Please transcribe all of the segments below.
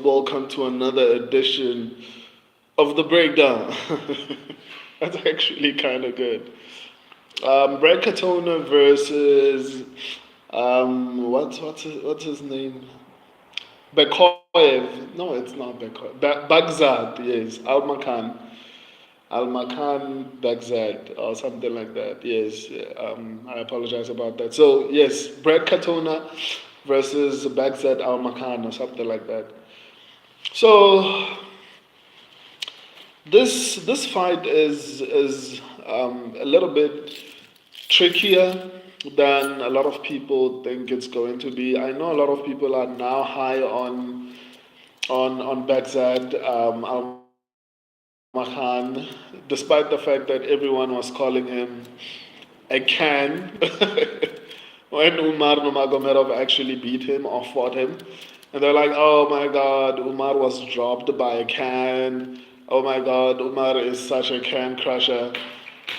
welcome to another edition of the breakdown. That's actually kind of good. Brad Katona versus what's his name? Bekoyev. No, it's not Bekoyev. Baghdad. Yes, Almakhan. Almakhan Bekzat or something like that. Yes, I apologize about that. So yes, Brad Katona versus Bekzat Almakhan or something like that. So this fight is a little bit trickier than a lot of people think it's going to be. I know a lot of people are now high on Bekzat Almakhan, despite the fact that everyone was calling him a can when Umar Nurmagomedov actually beat him or fought him. And they're like, oh my god, Umar was dropped by a can. Oh my god, Umar is such a can crusher.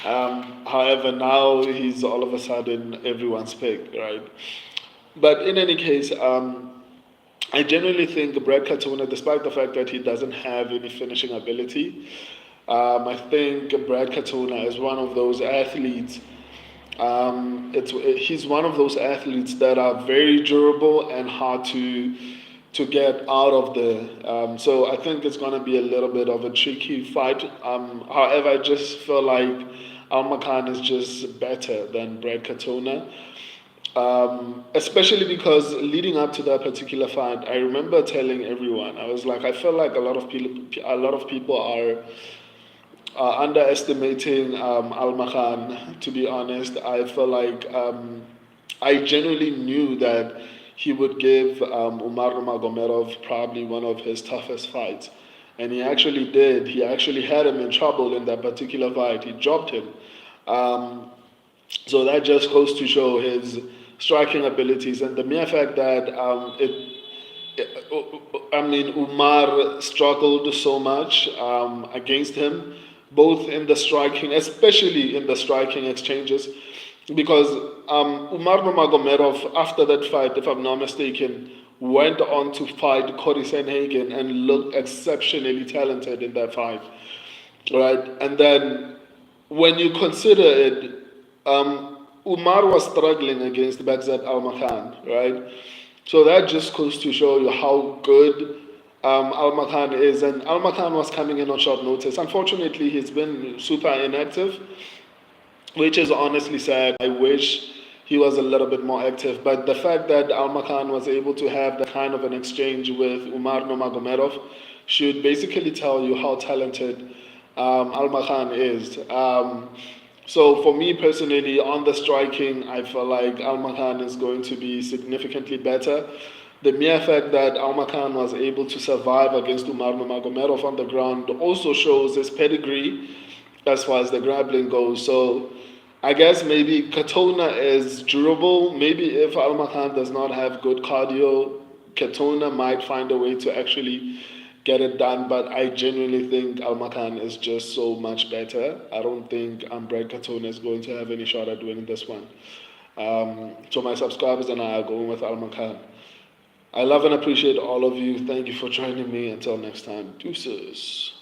However, now he's all of a sudden everyone's pick, right? But in any case, I genuinely think Brad Katona, despite the fact that he doesn't have any finishing ability, I think Brad Katona is one of those athletes. He's one of those athletes that are very durable and hard to get out of the. So I think it's going to be a little bit of a tricky fight. However, I just feel like Al Makan is just better than Brad Katona. Especially because leading up to that particular fight, I remember telling everyone, I was like, I feel like a lot of people are underestimating Al Makan. To be honest, I feel like I genuinely knew that he would give Umar Nurmagomedov probably one of his toughest fights. And he actually did. He actually had him in trouble in that particular fight. He dropped him. Um, so that just goes to show his striking abilities and the mere fact that I mean, Umar struggled so much against him, both in the striking, especially in the striking exchanges, because Umar Nurmagomedov, after that fight, if I'm not mistaken, went on to fight Cory Sanhagen and looked exceptionally talented in that fight, right? And then when you consider it, Umar was struggling against Bekzat Almakhan, right? So that just goes to show you how good Almakhan is. And Almakhan was coming in on short notice. Unfortunately, he's been super inactive, which is honestly sad. I wish he was a little bit more active. But the fact that Almakhan was able to have that kind of an exchange with Umar Nurmagomedov should basically tell you how talented Almakhan is. So for me personally, on the striking, I feel like Al Makan is going to be significantly better. The mere fact that Al Makan was able to survive against Umar Nurmagomedov on the ground also shows his pedigree as far as the grappling goes. So I guess maybe Katona is durable. Maybe if Al Makan does not have good cardio, Katona might find a way to actually get it done. But I genuinely think Al Makan is just so much better. I don't think Brad Katona is going to have any shot at winning this one. So my subscribers and I are going with Al Makan. I love and appreciate all of you. Thank you for joining me. Until next time, deuces.